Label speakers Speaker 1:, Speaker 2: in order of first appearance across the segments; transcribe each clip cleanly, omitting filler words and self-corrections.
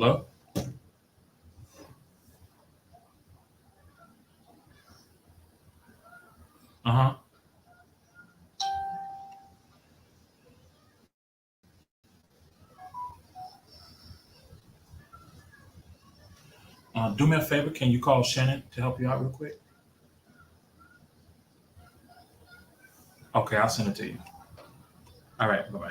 Speaker 1: Hello? Uh-huh. Do me a favor. Can you call Shannon to help you out real quick? Okay, I'll send it to you. All right. Bye-bye.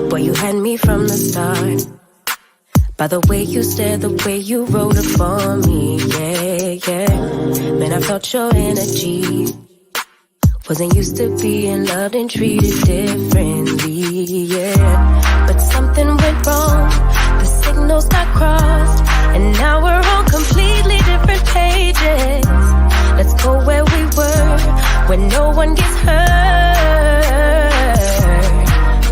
Speaker 2: Boy, you had me from the start. By the way you stared, the way you wrote up for me, yeah. Man, I felt your energy. Wasn't used to being loved and treated differently, yeah. But something went wrong, the signals got crossed, and now we're on completely different pages. Let's go where we were, where no one gets hurt.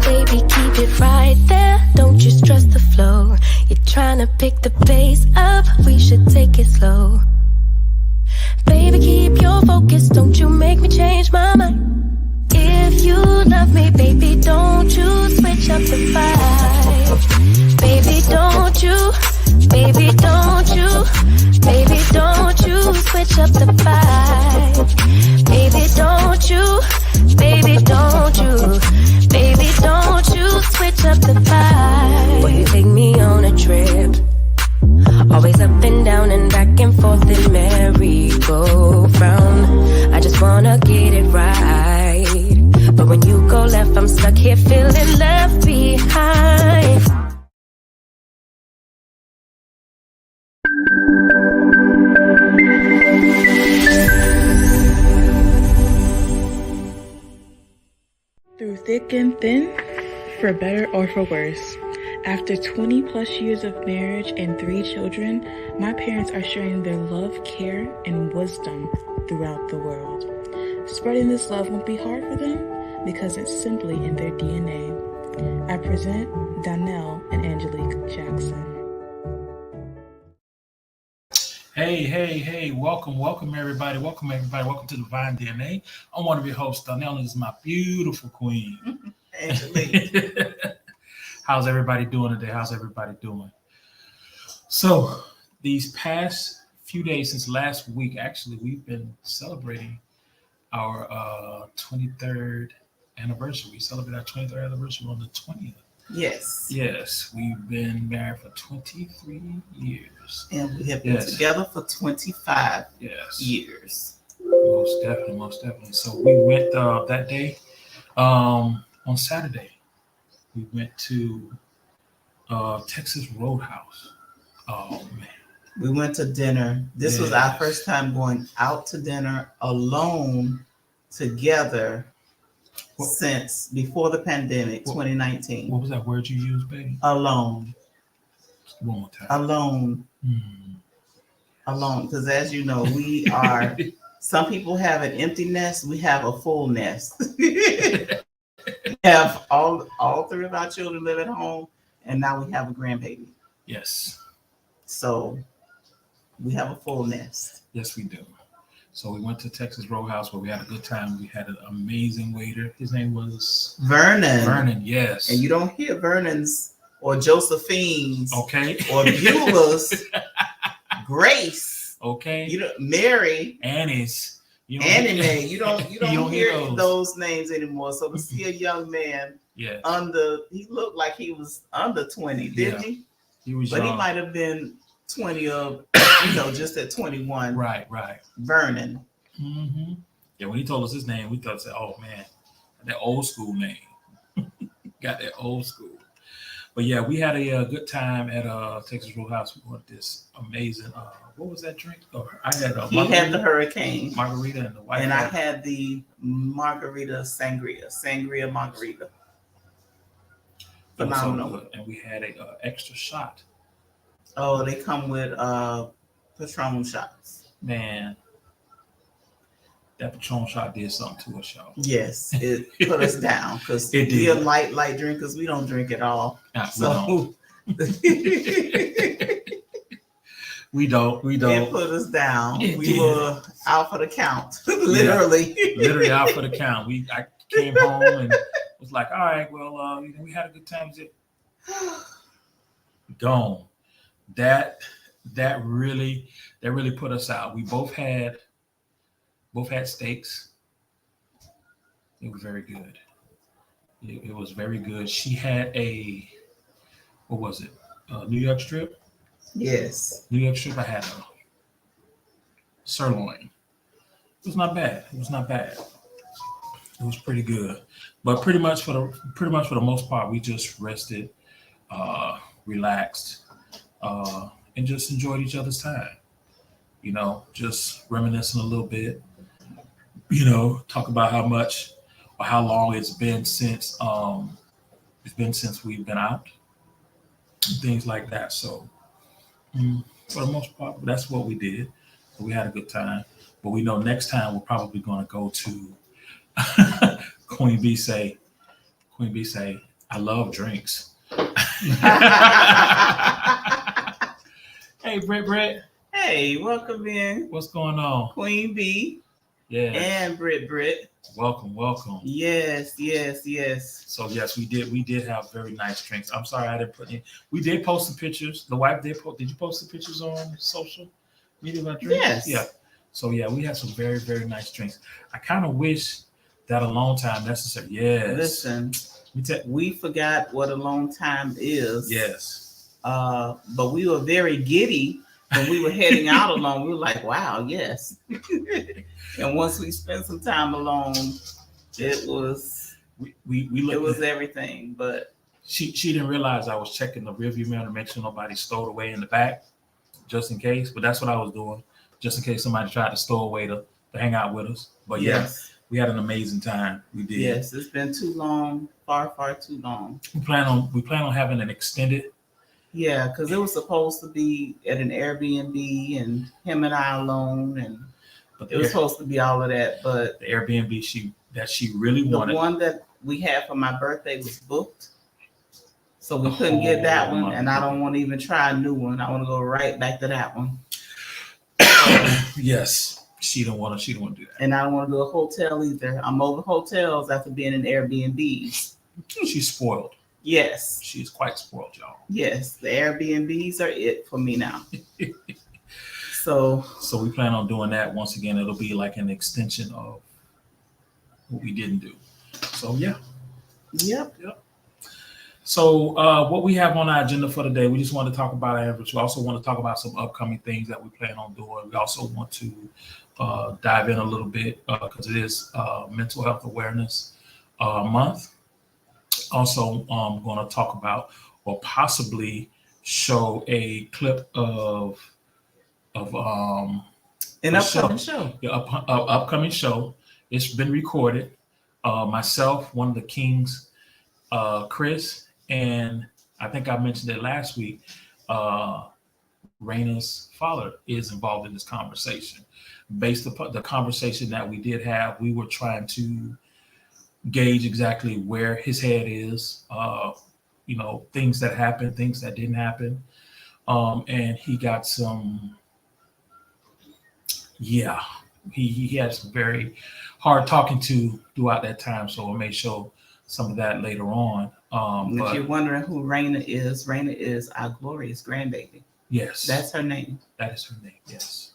Speaker 2: Baby, keep it right there, don't you stress the flow. You're trying to pick the pace up, we should take it slow. Baby, keep your focus, don't you make me change my mind. If you love me, baby, don't you switch up the vibe. Baby, don't you, baby, don't you, baby, don't you switch up the vibe. Baby, don't you, baby, don't you, baby, don't you switch up the vibe. Will you take me on a trip? Always up and down and back and forth in merry-go-round. I just wanna get it right, but when you go left, I'm stuck here feeling left behind.
Speaker 3: Through thick and thin, for better or for worse. After 20 plus years of marriage and 3 children, my parents are sharing their love, care, and wisdom throughout the world. Spreading this love won't be hard for them because it's simply in their DNA. I present Donnell and Angelique Jackson.
Speaker 1: Hey, welcome everybody. Welcome to Divine DNA. I'm one of your hosts, Donnell, and this is my beautiful queen.
Speaker 4: Angelique.
Speaker 1: How's everybody doing today? How's everybody doing? So these past few days since last week, actually, we've been celebrating our 23rd anniversary. We celebrate our 23rd anniversary on the 20th.
Speaker 4: Yes.
Speaker 1: Yes, we've been married for 23 years.
Speaker 4: And we have been together for 25
Speaker 1: years. Most definitely. So we went that day on Saturday. We went to Texas Roadhouse. Oh, man.
Speaker 4: We went to dinner. This was our first time going out to dinner alone together since before the pandemic, 2019.
Speaker 1: What was that word you used, baby?
Speaker 4: Alone.
Speaker 1: One more time.
Speaker 4: Alone. Alone. Because as you know, we are, some people have an empty nest. We have a full nest. We have all 3 of our children live at home, and now we have a grandbaby.
Speaker 1: Yes.
Speaker 4: So we have a full nest.
Speaker 1: Yes, we do. So we went to Texas Roadhouse where we had a good time. We had an amazing waiter. His name was
Speaker 4: Vernon,
Speaker 1: yes.
Speaker 4: And you don't hear Vernon's or Josephine's,
Speaker 1: okay,
Speaker 4: or Beulah's, Grace,
Speaker 1: okay,
Speaker 4: you know, Mary,
Speaker 1: Annie's.
Speaker 4: Anime, you don't hear those names anymore. So to see a young man he looked like he was under 20, didn't he?
Speaker 1: He was
Speaker 4: but
Speaker 1: young.
Speaker 4: He might have been 20 of, just at 21.
Speaker 1: Right.
Speaker 4: Vernon.
Speaker 1: Mm-hmm. Yeah, when he told us his name, we thought, oh man, that old school name. Got that old school. But yeah, we had a good time at Texas Roadhouse. We wanted this amazing. What was that drink? Oh, I had
Speaker 4: He had the hurricane.
Speaker 1: Margarita and the white.
Speaker 4: And I had the margarita sangria margarita. Phenomenal.
Speaker 1: So and we had a extra shot.
Speaker 4: Oh, they come with Patron shots.
Speaker 1: Man, that Patron shot did something to us, y'all.
Speaker 4: Yes, it put us down because
Speaker 1: It did.
Speaker 4: we're light drinkers. We don't drink at all.
Speaker 1: So we don't.
Speaker 4: It put us down.
Speaker 1: It
Speaker 4: We
Speaker 1: did.
Speaker 4: were out for the count, literally.
Speaker 1: Literally out for the count. I came home and was like, all right, well, we had a good time. Gone. That really put us out. We both had steaks. It was very good. It was very good. She had what was it? New York strip?
Speaker 4: Yes.
Speaker 1: New York strip. I had a sirloin. It was not bad. It was pretty good. But pretty much for the most part, we just rested, relaxed, and just enjoyed each other's time. Just reminiscing a little bit. Talk about how much or how long it's been since we've been out, and things like that. So for the most part, that's what we did. We had a good time. But we know next time we're probably going to go to Queen B say, I love drinks. Hey, Britt.
Speaker 4: Hey, welcome in.
Speaker 1: What's going on?
Speaker 4: Queen B.
Speaker 1: Yeah.
Speaker 4: And Britt.
Speaker 1: Welcome.
Speaker 4: Yes.
Speaker 1: So yes, we did have very nice drinks. I'm sorry I didn't put in. We did post some pictures. The wife did post. Did you post the pictures on social media about drinks?
Speaker 4: Yes.
Speaker 1: Yeah. So yeah, we had some very, very nice drinks. I kind of wish that alone time necessary. Yes.
Speaker 4: Listen, we forgot what alone time is.
Speaker 1: Yes.
Speaker 4: But we were very giddy when we were heading out alone. We were like, wow, yes. And once we spent some time alone, it was it was everything. But
Speaker 1: she didn't realize I was checking the rearview mirror to make sure nobody stowed away in the back, just in case. But that's what I was doing, just in case somebody tried to stow away to hang out with us. But yes, we had an amazing time. We did.
Speaker 4: Yes, it's been too long, far too long. We plan
Speaker 1: on having an extended.
Speaker 4: Yeah, because it was supposed to be at an Airbnb and him and I alone, and it was supposed to be all of that. But
Speaker 1: the Airbnb she really wanted,
Speaker 4: the one that we had for my birthday was booked, so we couldn't get that one. And I don't want to even try a new one. I want to go right back to that one.
Speaker 1: Yes, she don't want to do that.
Speaker 4: And I don't want to do a hotel either. I'm over hotels after being in Airbnbs.
Speaker 1: She's spoiled.
Speaker 4: Yes.
Speaker 1: She's quite spoiled, y'all.
Speaker 4: Yes, the Airbnbs are it for me now. So
Speaker 1: we plan on doing that. Once again, it'll be like an extension of what we didn't do. So yeah.
Speaker 4: Yep.
Speaker 1: So what we have on our agenda for today, we just want to talk about our efforts. We also want to talk about some upcoming things that we plan on doing. We also want to dive in a little bit because it is Mental Health Awareness Month. Also, I'm going to talk about or possibly show a clip of
Speaker 4: an upcoming show.
Speaker 1: Yeah, upcoming show. It's been recorded. Myself, one of the Kings, Chris, and I think I mentioned it last week. Raina's father is involved in this conversation. Based upon the conversation that we did have, we were trying to gauge exactly where his head is, things that happened, things that didn't happen. And he got some, he had some very hard talking to throughout that time. So I may show some of that later on.
Speaker 4: If you're wondering who Raina is our glorious grandbaby.
Speaker 1: Yes.
Speaker 4: That's her name.
Speaker 1: That is her name. Yes.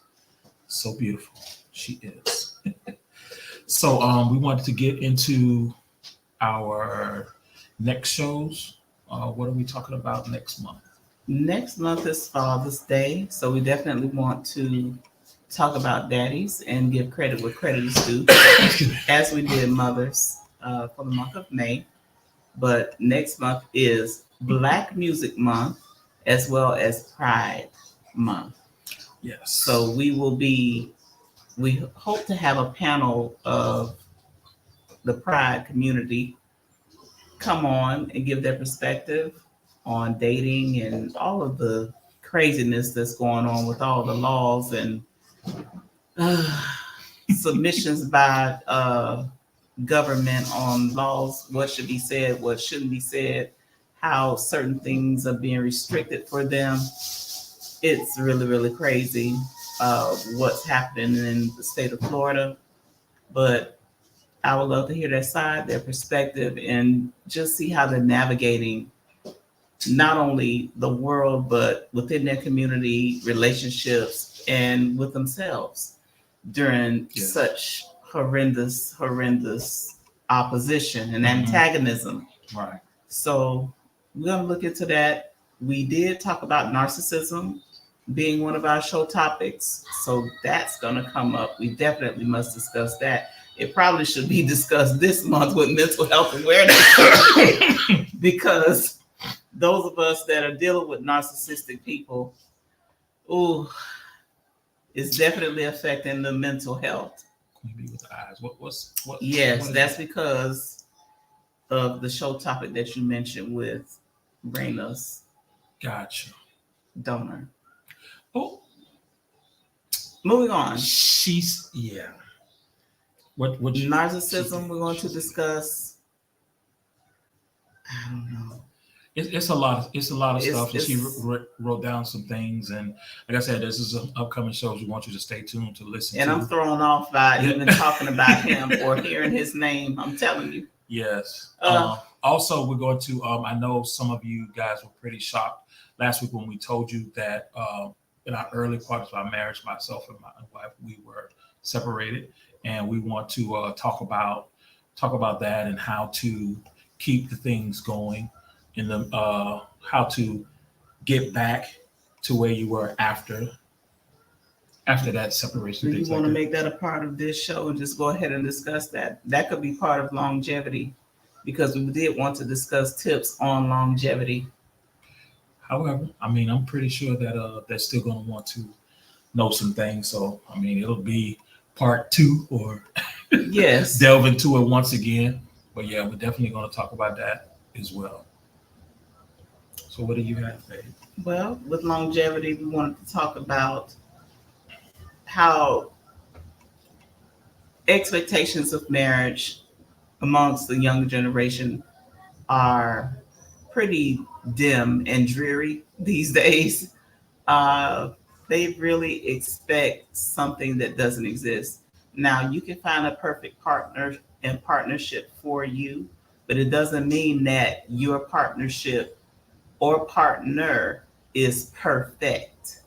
Speaker 1: So beautiful. She is. So we wanted to get into our next shows. What are we talking about next month?
Speaker 4: Next month is Father's Day, so we definitely want to talk about daddies and give credit where credit is due, as we did mothers for the month of May. But next month is Black Music Month as well as Pride Month.
Speaker 1: Yes.
Speaker 4: So we hope to have a panel of the Pride community come on and give their perspective on dating and all of the craziness that's going on with all the laws and submissions by government on laws, what should be said, what shouldn't be said, how certain things are being restricted for them. It's really, really crazy what's happening in the state of Florida. But I would love to hear their side, their perspective, and just see how they're navigating not only the world, but within their community, relationships, and with themselves during such horrendous opposition and antagonism.
Speaker 1: Right.
Speaker 4: So we're going to look into that. We did talk about narcissism being one of our show topics. So that's going to come up. We definitely must discuss that. It probably should be discussed this month with mental health awareness because those of us that are dealing with narcissistic people, it's definitely affecting the mental health.
Speaker 1: Be with the eyes. What?
Speaker 4: Yes,
Speaker 1: what
Speaker 4: that's because of the show topic that you mentioned with Raina's
Speaker 1: Gotcha.
Speaker 4: donor.
Speaker 1: Oh,
Speaker 4: moving on.
Speaker 1: What
Speaker 4: narcissism we're going to discuss? I don't know.
Speaker 1: It's a lot of stuff. She wrote down some things, and like I said, this is an upcoming show. We want you to stay tuned to listen.
Speaker 4: And I'm thrown off by even talking about him or hearing his name. I'm telling you.
Speaker 1: Yes. Also, we're going to. I know some of you guys were pretty shocked last week when we told you that in our early part of our marriage, myself and my wife, we were separated, and we want to talk about that and how to keep the things going. In the how to get back to where you were after that separation.
Speaker 4: Do you want to make that a part of this show and just go ahead and discuss that? That could be part of longevity because we did want to discuss tips on longevity.
Speaker 1: However, I mean, I'm pretty sure that they're still going to want to know some things. So, I mean, it'll be part 2 or
Speaker 4: yes,
Speaker 1: delve into it once again. But yeah, we're definitely going to talk about that as well. So what do you have, babe?
Speaker 4: Well, with longevity, we wanted to talk about how expectations of marriage amongst the younger generation are pretty dim and dreary these days. They really expect something that doesn't exist. Now, you can find a perfect partner and partnership for you, but it doesn't mean that your partnership or partner is perfect.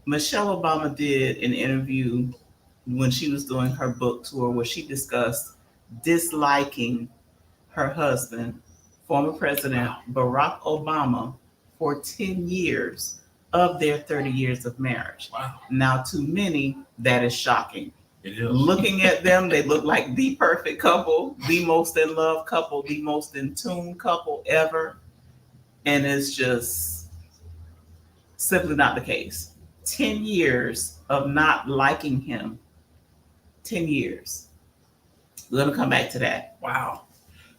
Speaker 4: Michelle Obama did an interview when she was doing her book tour where she discussed disliking her husband, former President Barack Obama, for 10 years of their 30 years of marriage.
Speaker 1: Wow.
Speaker 4: Now, to many, that is shocking.
Speaker 1: It is.
Speaker 4: Looking at them, they look like the perfect couple, the most in love couple, the most in tune couple ever. And it's just simply not the case. 10 years of not liking him. 10 years. We're going to come back to that.
Speaker 1: Wow.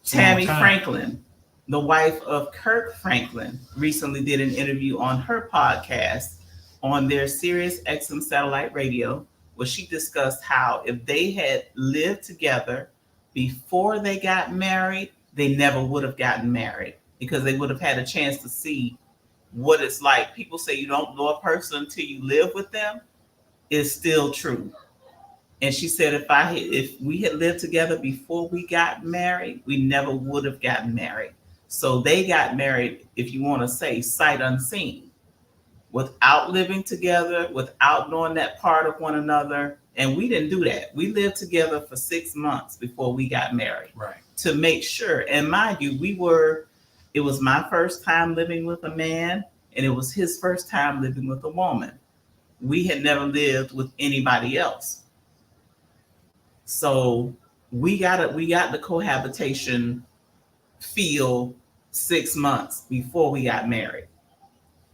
Speaker 4: Tammy Franklin, the wife of Kirk Franklin, recently did an interview on her podcast on their Sirius XM satellite radio, where she discussed how if they had lived together before they got married, they never would have gotten married because they would have had a chance to see what it's like. People say you don't know a person until you live with them. It's still true. And she said, if we had lived together before we got married, we never would have gotten married. So they got married, if you want to say, sight unseen, without living together, without knowing that part of one another. And we didn't do that. We lived together for 6 months before we got married.
Speaker 1: Right.
Speaker 4: To make sure. And mind you, it was my first time living with a man. and it was his first time living with a woman. We had never lived with anybody else. So we got the cohabitation feel 6 months before we got married.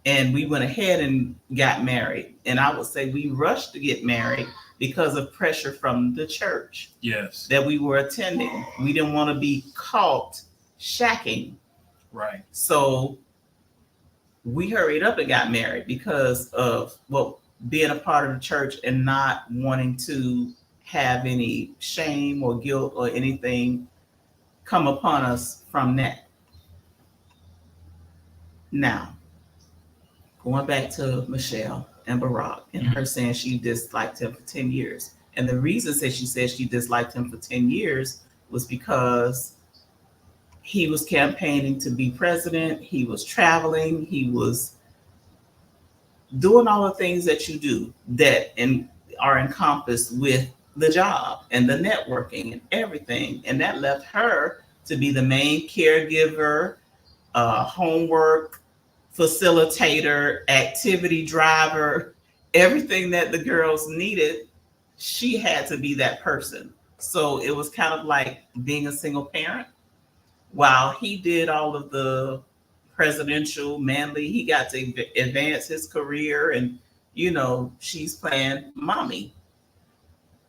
Speaker 4: And we went ahead and got married. And I would say we rushed to get married because of pressure from the church
Speaker 1: Yes.
Speaker 4: that we were attending. We didn't want to be caught shacking.
Speaker 1: Right.
Speaker 4: So we hurried up and got married because of being a part of the church and not wanting to have any shame or guilt or anything come upon us from that. Now, going back to Michelle and Barack and her saying she disliked him for 10 years. And the reason that she said she disliked him for 10 years was because he was campaigning to be president. He was traveling. He was doing all the things that you do that are encompassed with the job and the networking and everything. And that left her to be the main caregiver, homework facilitator, activity driver, everything that the girls needed. She had to be that person. So it was kind of like being a single parent. While he did all of the presidential manly, he got to advance his career, and she's playing mommy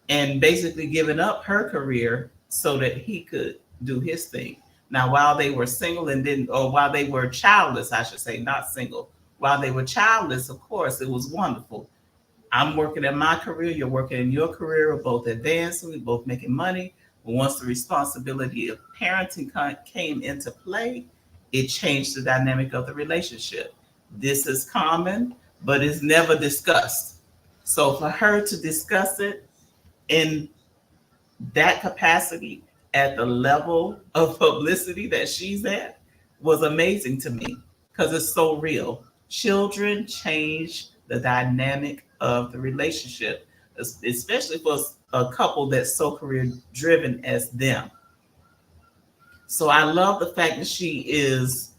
Speaker 4: and basically giving up her career so that he could do his thing. Now, while they were single while they were childless, I should say, not single, while they were childless, of course, it was wonderful. I'm working in my career, you're working in your career, we're both advancing, we're both making money. But once the responsibility of parenting came into play, it changed the dynamic of the relationship. This is common, but it's never discussed. So for her to discuss it in that capacity at the level of publicity that she's at was amazing to me because it's so real. Children change the dynamic of the relationship, especially for a couple that's so career driven as them. So I love the fact that she is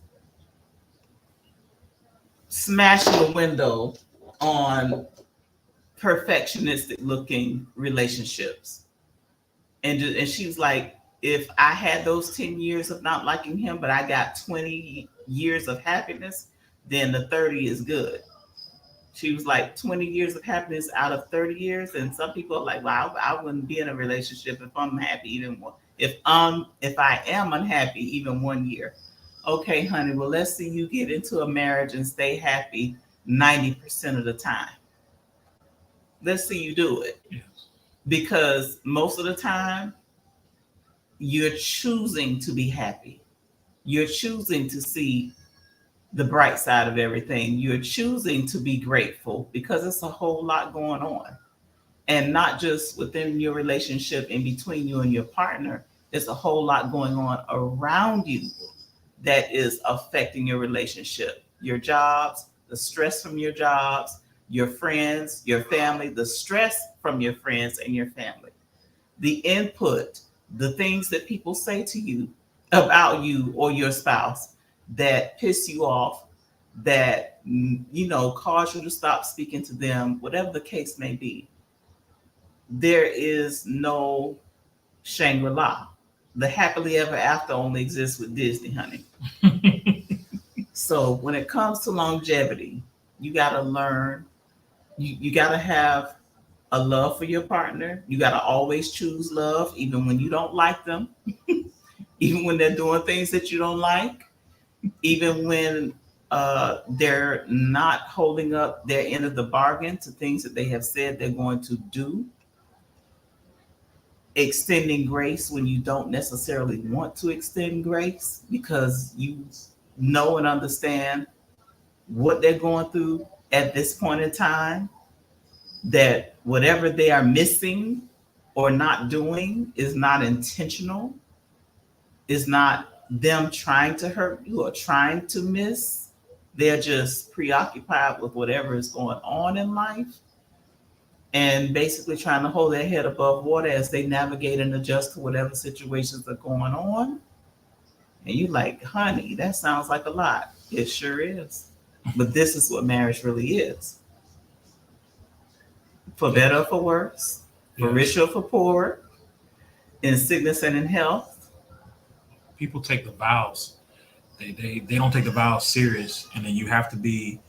Speaker 4: smashing the window on perfectionistic looking relationships. And she was like, if I had those 10 years of not liking him, but I got 20 years of happiness, then the 30 is good. She was like, 20 years of happiness out of 30 years. And some people are like, well, I wouldn't be in a relationship if I'm happy even more. If I am unhappy even 1 year. Okay, honey, well, let's see you get into a marriage and stay happy 90% of the time. Let's see you do it.
Speaker 1: Yes.
Speaker 4: Because most of the time, you're choosing to be happy. You're choosing to see the bright side of everything. You're choosing to be grateful because it's a whole lot going on. And not just within your relationship and between you and your partner, there's a whole lot going on around you that is affecting your relationship, your jobs, the stress from your jobs, your friends, your family, the stress from your friends and your family, the input, the things that people say to you about you or your spouse that piss you off, that, cause you to stop speaking to them, whatever the case may be. There is no Shangri-La. The happily ever after only exists with Disney, honey. So when it comes to longevity, you got to learn, you got to have a love for your partner. You got to always choose love, even when you don't like them, even when they're doing things that you don't like, even when they're not holding up their end of the bargain to things that they have said they're going to do. Extending grace when you don't necessarily want to extend grace because you know and understand what they're going through at this point in time, that whatever they are missing or not doing is not intentional, is not them trying to hurt you or trying to miss. They're just preoccupied with whatever is going on in life and basically trying to hold their head above water as they navigate and adjust to whatever situations are going on. And you like, honey, that sounds like a lot. It sure is. But this is what marriage really is. For better or for worse, for
Speaker 1: Yes.
Speaker 4: richer or for poorer, in sickness and in health.
Speaker 1: People take the vows. They don't take the vows serious, and then you have to be,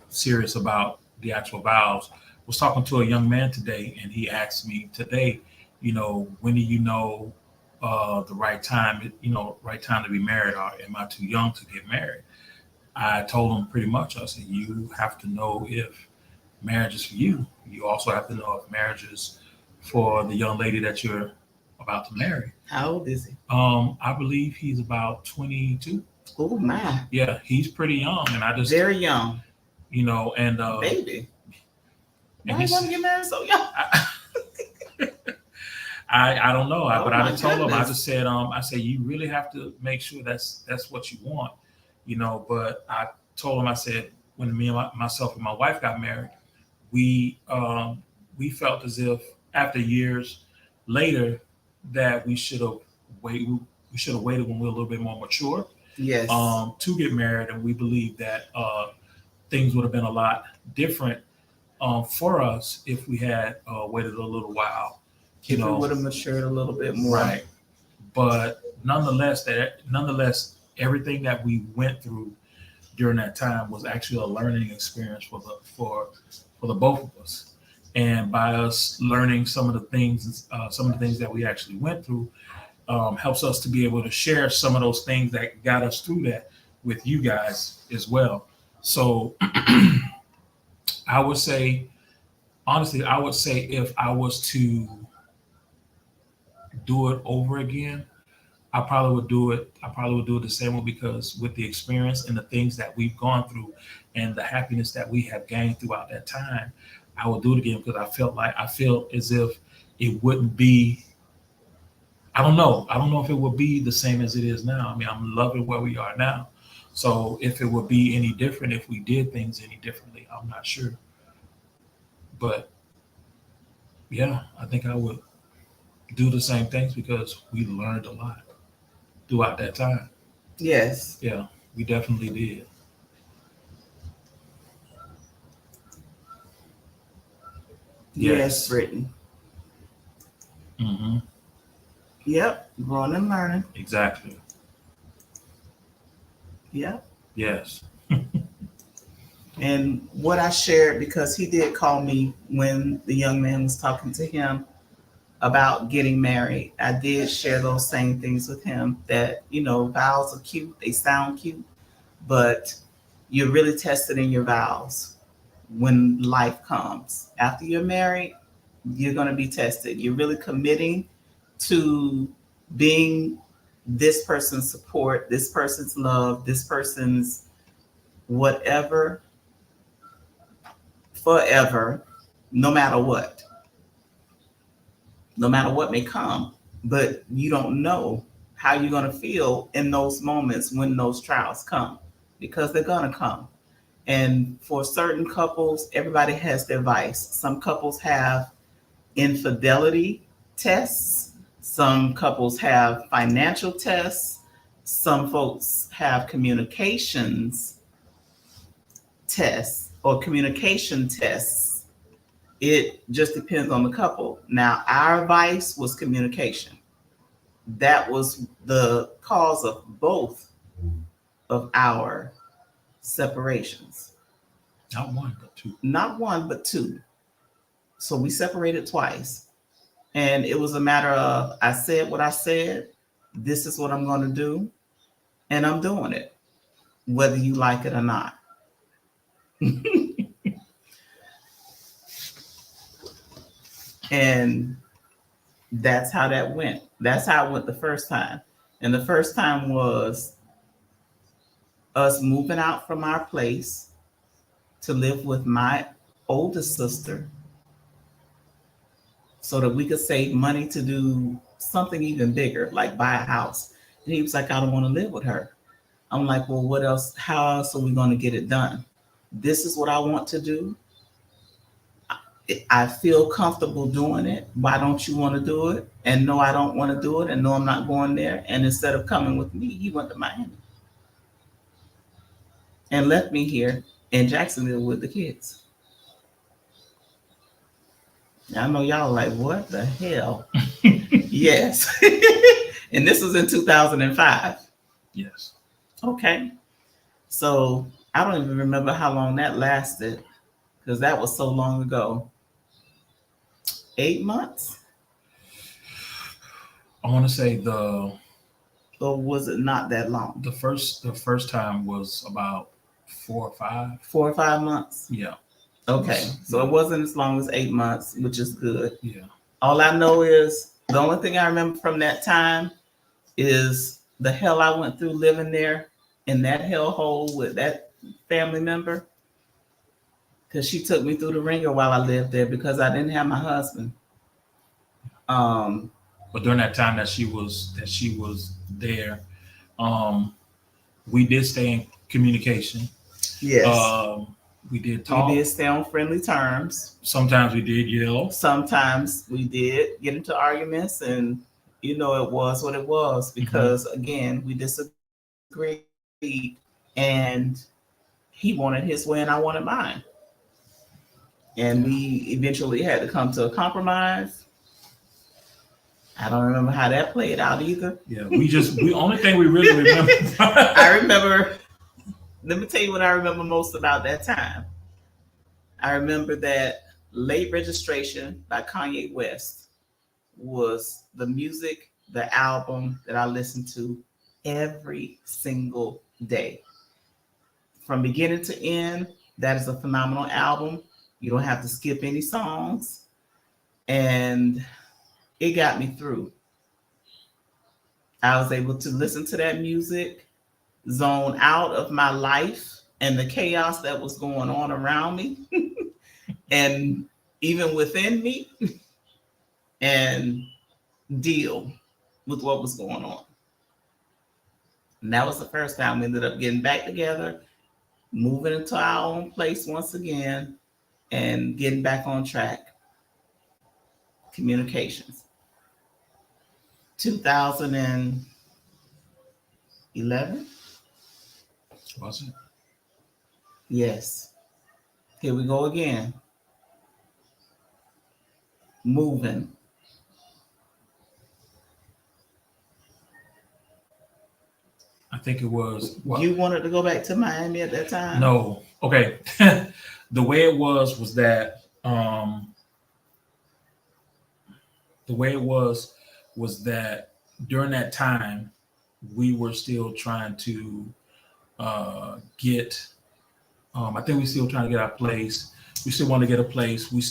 Speaker 1: serious about the actual vows. I was talking to a young man today, and he asked me today, when do you know the right time, right time to be married, or am I too young to get married? I told him pretty much, I said, you have to know if marriage is for you. You also have to know if marriage is for the young lady that you're about to marry.
Speaker 4: How old is he?
Speaker 1: I believe he's about 22.
Speaker 4: Oh my,
Speaker 1: Yeah, he's pretty young, and I just,
Speaker 4: very young
Speaker 1: and
Speaker 4: baby.
Speaker 1: and
Speaker 4: Why you want to get married so young?
Speaker 1: I don't know,
Speaker 4: Oh
Speaker 1: but I
Speaker 4: my
Speaker 1: just told him, I
Speaker 4: goodness.
Speaker 1: just said, I said you really have to make sure that's what you want, But I told him, I said, when myself and my wife got married, we felt as if after years later that we should have waited. We should have waited when we were a little bit more mature
Speaker 4: Yes.
Speaker 1: to get married, and we believe that things would have been a lot different for us if we had waited a little while.
Speaker 4: If we would have matured a little bit more.
Speaker 1: Right. But nonetheless, everything that we went through during that time was actually a learning experience for the both of us. And by us learning some of the things that we actually went through, helps us to be able to share some of those things that got us through that with you guys as well. So I would say, honestly, if I was to do it over again, I probably would do it the same way, because with the experience and the things that we've gone through and the happiness that we have gained throughout that time, I would do it again, because I feel as if it wouldn't be, I don't know if it would be the same as it is now. I mean, I'm loving where we are now. So if it would be any different, if we did things any differently, I'm not sure. But yeah, I think I would do the same things, because we learned a lot throughout that time.
Speaker 4: Yes.
Speaker 1: Yeah, we definitely did.
Speaker 4: Yes, Brittany.
Speaker 1: Hmm.
Speaker 4: Yep. Growing and learning.
Speaker 1: Exactly.
Speaker 4: Yep.
Speaker 1: Yes.
Speaker 4: And what I shared, because he did call me when the young man was talking to him about getting married, I did share those same things with him, that, vows are cute, they sound cute, but you're really tested in your vows when life comes. After you're married, you're going to be tested. You're really committing to being this person's support, this person's love, this person's whatever, forever, no matter what may come. But you don't know how you're going to feel in those moments when those trials come, because they're going to come. And for certain couples, everybody has their vice. Some couples have infidelity tests. Some couples have financial tests. Some folks have communications tests or communication tests. It just depends on the couple. Now, our vice was communication. That was the cause of both of our separations.
Speaker 1: Not one, but two.
Speaker 4: Not one, but two. So we separated twice. And it was a matter of, I said what I said. This is what I'm going to do. And I'm doing it, whether you like it or not. And that's how that went. That's how it went the first time. And the first time was us moving out from our place to live with my oldest sister, so that we could save money to do something even bigger, like buy a house. And he was like, I don't want to live with her. I'm like, well, what else? How else are we going to get it done? This is what I want to do. I feel comfortable doing it. Why don't you want to do it? And no, I don't want to do it. And no, I'm not going there. And instead of coming with me, he went to Miami. and left me here in Jacksonville with the kids. I know y'all like, what the hell? Yes. And this was in 2005.
Speaker 1: Yes.
Speaker 4: Okay. So I don't even remember how long that lasted because that was so long ago. 8 months?
Speaker 1: I want to say the
Speaker 4: Or was it not that long?
Speaker 1: the first time was about 4 or 5.
Speaker 4: 4 or 5 months?
Speaker 1: Yeah.
Speaker 4: Okay. So it wasn't as long as 8 months, which is good.
Speaker 1: Yeah.
Speaker 4: All I know is the only thing I remember from that time is the hell I went through living there in that hellhole with that family member. Because she took me through the ringer while I lived there because I didn't have my husband.
Speaker 1: But during that time that she was there, we did stay in communication.
Speaker 4: Yes.
Speaker 1: We did talk.
Speaker 4: We did stay on friendly terms.
Speaker 1: Sometimes we did yell.
Speaker 4: Sometimes we did get into arguments, and it was what it was because again, we disagreed, and he wanted his way and I wanted mine. And we eventually had to come to a compromise. I don't remember how that played out either.
Speaker 1: Yeah, we only thing we really remember.
Speaker 4: I remember, let me tell you what I remember most about that time. I remember that Late Registration by Kanye West was the music, the album that I listened to every single day. From beginning to end, that is a phenomenal album. You don't have to skip any songs. And it got me through. I was able to listen to that music, zone out of my life and the chaos that was going on around me and even within me, and deal with what was going on. And that was the first time we ended up getting back together, moving into our own place once again, and getting back on track. Communications. 2011?
Speaker 1: Was it?
Speaker 4: Yes. Here we go again. Moving.
Speaker 1: I think it was. What?
Speaker 4: You wanted to go back to Miami at that time?
Speaker 1: No. Okay. The way it was that that during that time we were still trying to get. I think we still trying to get our place. We still want to get a place. I was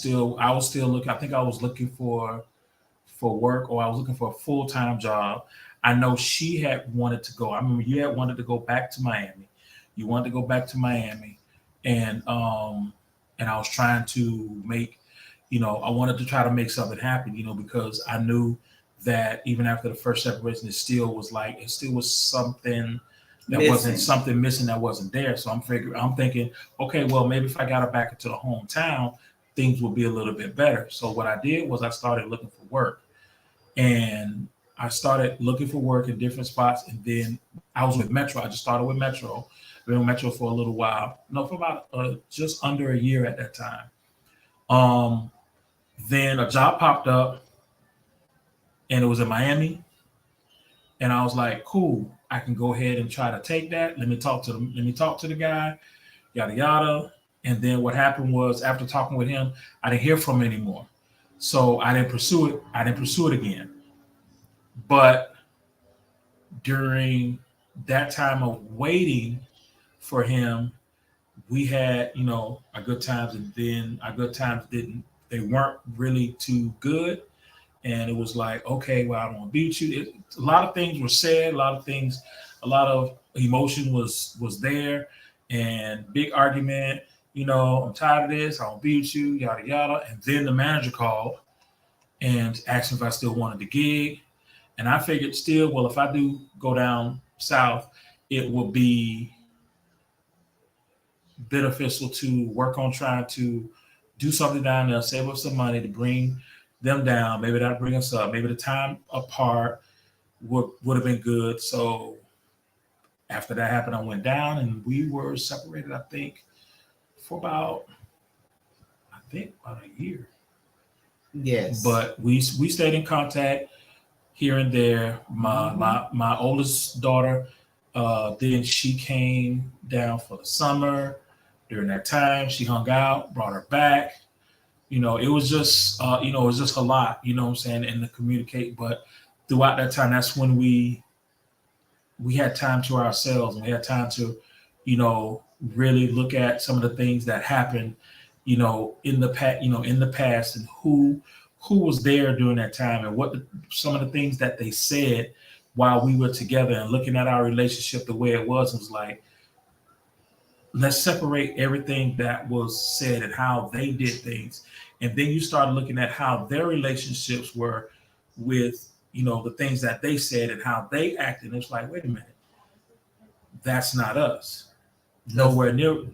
Speaker 1: still looking. I think I was looking for work, or I was looking for a full-time job. I know she had wanted to go. I remember you had wanted to go back to Miami. You wanted to go back to Miami, and I was trying to make, I wanted to try to make something happen, because I knew that even after the first separation, it still was something that wasn't something missing that wasn't there. So I'm thinking, okay, well, maybe if I got her back into the hometown, things will be a little bit better. So what I did was I started looking for work, and I started looking for work in different spots. And then I was with Metro. I just started with Metro. I've been with Metro for a little while. No, for about just under a year at that time. Then a job popped up, and it was in Miami. And I was like, cool, I can go ahead and try to take that. Let me talk to the guy, yada, yada. And then what happened was, after talking with him, I didn't hear from him anymore. So I didn't pursue it. again. But during that time of waiting for him, we had, our good times, and then our good times they weren't really too good. And it was like, okay, well, I don't want to beat you. A lot of things were said, a lot of emotion was there, and big argument, I'm tired of this, I don't beat you, yada, yada. And then the manager called and asked if I still wanted the gig. And I figured still, well, if I do go down south, it will be beneficial to work on trying to do something down there, save up some money to bring them down. Maybe that'll bring us up. Maybe the time apart would have been good. So after that happened, I went down and we were separated, I think, for about a year.
Speaker 4: Yes.
Speaker 1: But we stayed in contact here and there. My oldest daughter, then she came down for the summer. During that time, she hung out, brought her back. It was just it was just a lot, what I'm saying, and to communicate. But throughout that time, that's when we had time to ourselves, and we had time to, really look at some of the things that happened, in the past, and who was there during that time, and what some of the things that they said while we were together, and looking at our relationship the way it was like, let's separate everything that was said and how they did things. And then you start looking at how their relationships were with, the things that they said and how they acted. It's like, wait a minute, that's not us. Nowhere near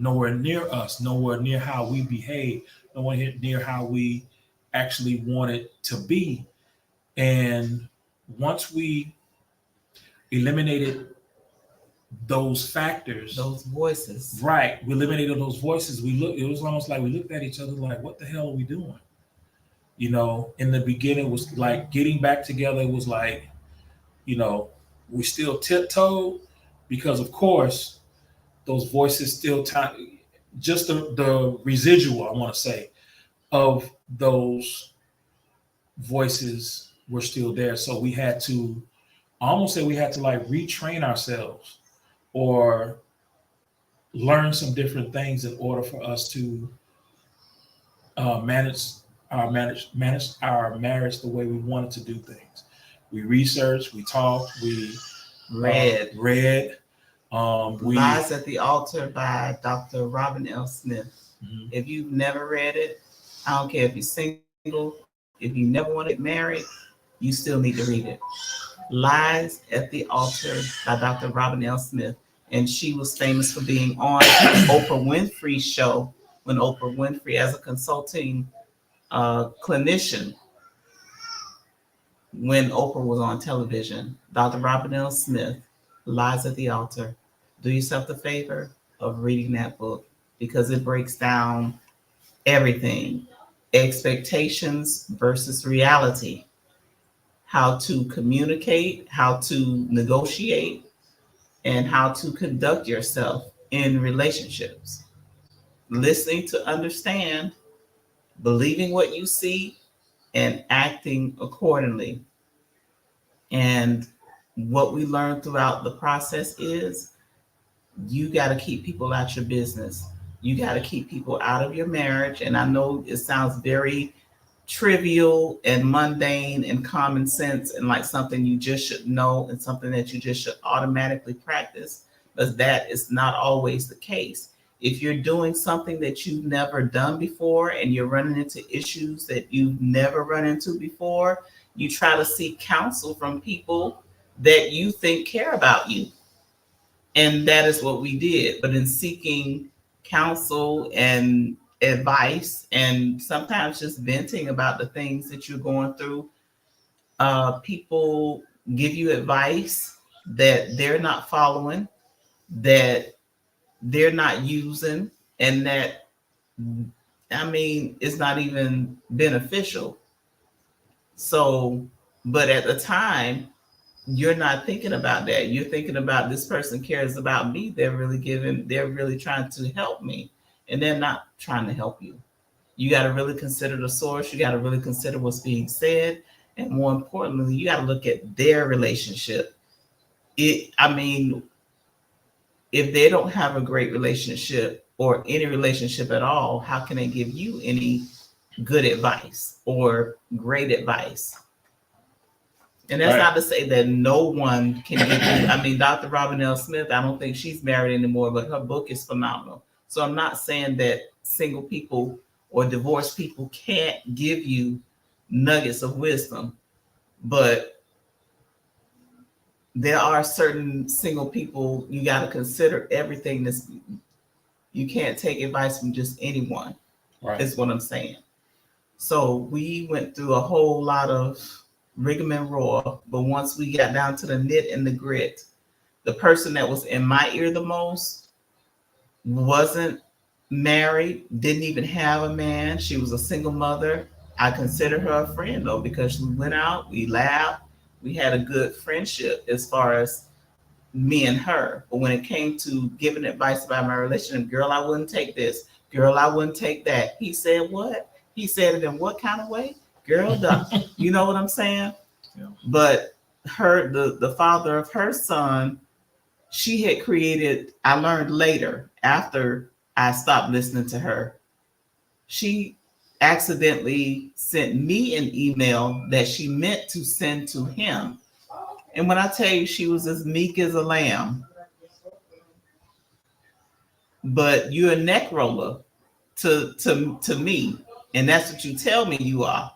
Speaker 1: us, nowhere near how we behave, nowhere near how we actually wanted to be. And once we eliminated those factors,
Speaker 4: those voices,
Speaker 1: right? We eliminated those voices. It was almost like we looked at each other like, what the hell are we doing? In the beginning, it was like getting back together. It was like, we still tiptoed because, of course, those voices still just the residual, I want to say, of those voices were still there. So we had to like retrain ourselves or learn some different things in order for us to manage our marriage the way we wanted to do things. We researched, we talked, we read.
Speaker 4: Lies at the Altar by Dr. Robin L. Smith. Mm-hmm. If you've never read it, I don't care if you're single, if you never want to get married, you still need to read it. Lies at the Altar by Dr. Robin L. Smith. And she was famous for being on Oprah Winfrey's show when Oprah Winfrey, as a consulting clinician, when Oprah was on television. Dr. Robin L. Smith, Lies at the Altar. Do yourself the favor of reading that book because it breaks down everything. Expectations versus reality. How to communicate, how to negotiate, and how to conduct yourself in relationships. Listening to understand, believing what you see, and acting accordingly. And what we learned throughout the process is you got to keep people out your business. You got to keep people out of your marriage. And I know it sounds very trivial and mundane and common sense and like something you just should know and something that you just should automatically practice, but that is not always the case. If you're doing something that you've never done before and you're running into issues that you've never run into before, you try to seek counsel from people that you think care about you. And that is what we did. But in seeking counsel and advice and sometimes just venting about the things that you're going through, people give you advice that they're not following, that they're not using, and that, it's not even beneficial. So, but at the time, you're not thinking about that. You're thinking about this person cares about me. They're really trying to help me. And they're not trying to help you. You got to really consider the source. You got to really consider what's being said. And more importantly, you got to look at their relationship. If they don't have a great relationship or any relationship at all, how can they give you any good advice or great advice? And that's not to say that no one can give you. Dr. Robin L. Smith, I don't think she's married anymore, but her book is phenomenal. So I'm not saying that single people or divorced people can't give you nuggets of wisdom, but there are certain single people you got to consider everything. You can't take advice from just anyone. Right. Is what I'm saying. So we went through a whole lot of rigmarole, but once we got down to the knit and the grit, the person that was in my ear the most wasn't married, didn't even have a man. She was a single mother. I consider her a friend though, because we went out, we laughed, we had a good friendship as far as me and her. But when it came to giving advice about my relationship, girl, I wouldn't take this. Girl, I wouldn't take that. He said what? He said it in what kind of way? Girl, you know what I'm saying?
Speaker 1: Yeah.
Speaker 4: But the father of her son, she had created, I learned later after I stopped listening to her, she accidentally sent me an email that she meant to send to him. And when I tell you she was as meek as a lamb, but you're a neck roller to me, and that's what you tell me you are.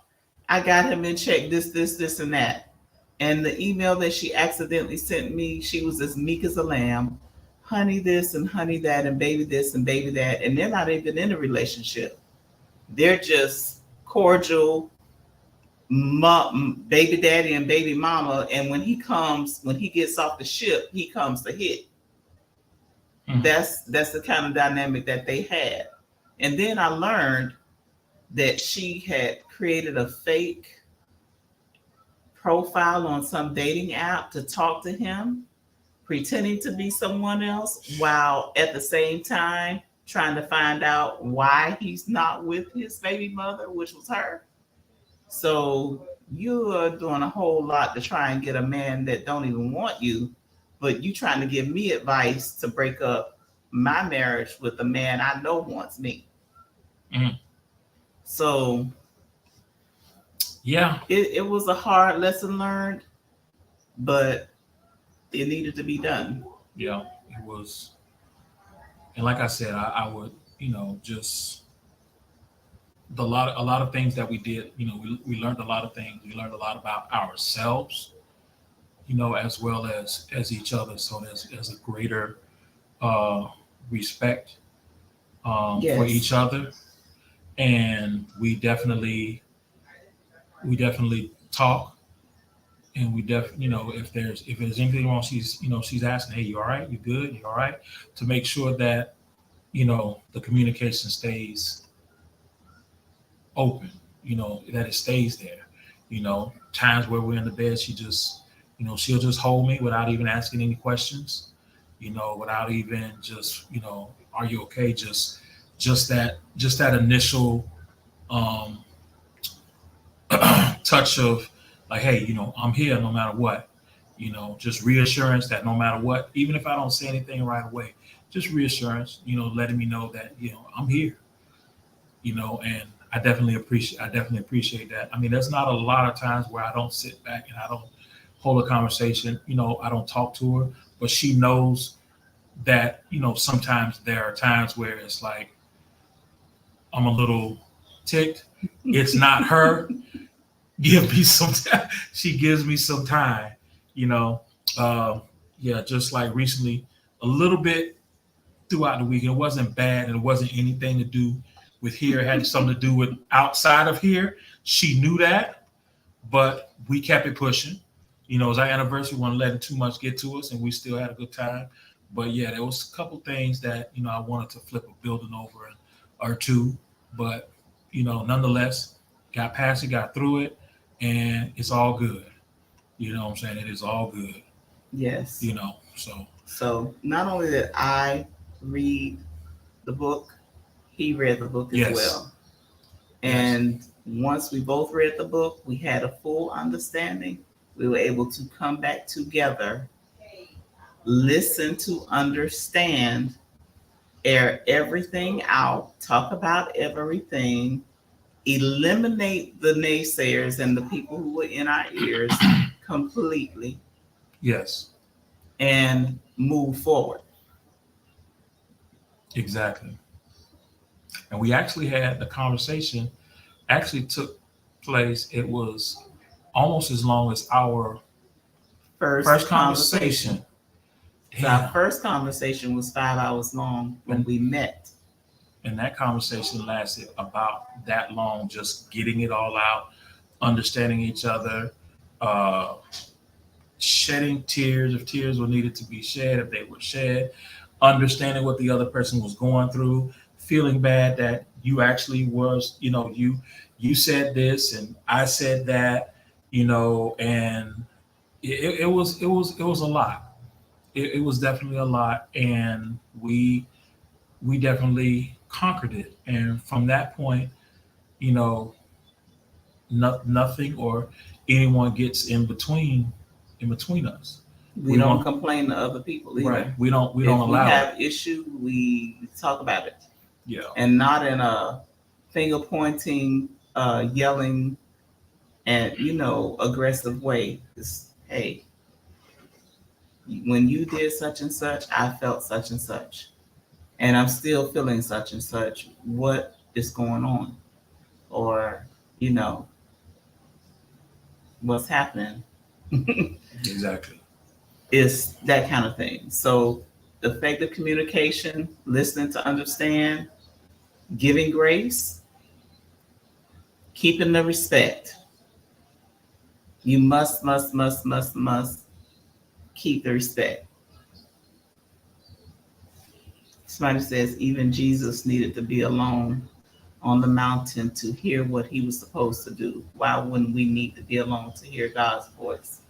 Speaker 4: I got him in check, this, and that. And the email that she accidentally sent me, she was as meek as a lamb, honey this and honey that, and baby this and baby that. And they're not even in a relationship. They're just cordial baby daddy and baby mama. And when he gets off the ship, he comes to hit. Mm-hmm. That's the kind of dynamic that they had. And then I learned that she had created a fake profile on some dating app to talk to him, pretending to be someone else, while at the same time trying to find out why he's not with his baby mother, which was her. So you are doing a whole lot to try and get a man that don't even want you, but you trying to give me advice to break up my marriage with a man I know wants me. Mm-hmm. So yeah, it was a hard lesson learned, but it needed to be done.
Speaker 1: Yeah, it was. And like I said, I would, just a lot of things that we did, we learned a lot of things. We learned a lot about ourselves, as well as each other. So there's a greater respect
Speaker 4: yes.
Speaker 1: for each other. And we definitely talk, and we if there's anything wrong, she's asking, hey, you all right? You good? You all right? To make sure that the communication stays open, that it stays there. Times where we're in the bed, she just she'll just hold me without even asking any questions, without even just are you okay? Just that initial touch of like, hey, I'm here no matter what, just reassurance that no matter what, even if I don't say anything right away, just reassurance, letting me know that, I'm here, and I definitely appreciate that. I mean, there's not a lot of times where I don't sit back and I don't hold a conversation, I don't talk to her, but she knows that, sometimes there are times where it's like, I'm a little ticked. It's not her. Give me some time. She gives me some time, just like recently, a little bit throughout the week. It wasn't bad, and it wasn't anything to do with here. It had something to do with outside of here. She knew that, but we kept it pushing. It was our anniversary. We weren't letting too much get to us, and we still had a good time. But yeah, there was a couple things that, I wanted to flip a building over or two, but, nonetheless, got past it, got through it, and it's all good. You know what I'm saying? It is all good.
Speaker 4: Yes.
Speaker 1: So
Speaker 4: not only did I read the book, he read the book as well. And once we both read the book, we had a full understanding. We were able to come back together, listen to understand, air everything out, talk about everything, eliminate the naysayers and the people who were in our ears completely.
Speaker 1: Yes.
Speaker 4: And move forward.
Speaker 1: Exactly. And we actually had the conversation actually took place. It was almost as long as our first conversation.
Speaker 4: So our first conversation was 5 hours long when we met.
Speaker 1: And that conversation lasted about that long, just getting it all out, understanding each other, shedding tears if tears were needed to be shed, if they were shed, understanding what the other person was going through, feeling bad that you actually was, you said this and I said that, and it was a lot. It was definitely a lot, and we definitely conquered it. And from that point, nothing or anyone gets in between us.
Speaker 4: We don't complain to other people either.
Speaker 1: Right. We don't
Speaker 4: If
Speaker 1: allow
Speaker 4: we
Speaker 1: it.
Speaker 4: have issue, we talk about it.
Speaker 1: Yeah.
Speaker 4: And not in a finger pointing, yelling, and aggressive way. It's, hey, when you did such and such, I felt such and such, and I'm still feeling such and such. What is going on? Or what's happening?
Speaker 1: Exactly.
Speaker 4: It's that kind of thing. So effective communication, listening to understand, giving grace, keeping the respect. You must keep the respect. Somebody says even Jesus needed to be alone on the mountain to hear what he was supposed to do. Why wouldn't we need to be alone to hear God's voice?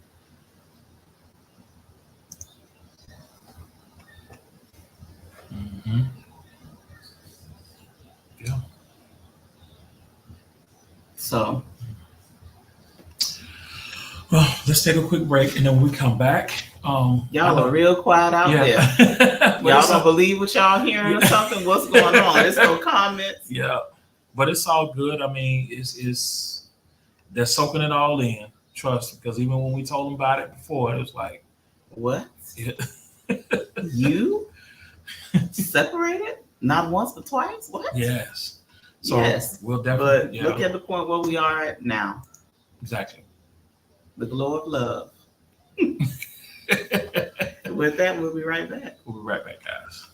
Speaker 1: Mm-hmm. Yeah.
Speaker 4: So,
Speaker 1: well, let's take a quick break, and then when we come back,
Speaker 4: y'all are real quiet out there. Y'all don't believe what y'all hearing or something? What's going on? There's no comments.
Speaker 1: Yeah, but it's all good. I mean, it's they're soaking it all in. Trust, because even when we told them about it before, it was like,
Speaker 4: what?
Speaker 1: Yeah.
Speaker 4: You separated? Not once but twice? What?
Speaker 1: Yes. So
Speaker 4: yes.
Speaker 1: We'll definitely.
Speaker 4: But look at the point where we are at now.
Speaker 1: Exactly.
Speaker 4: The glow of love. With that, we'll be right back.
Speaker 1: We'll be right back, guys.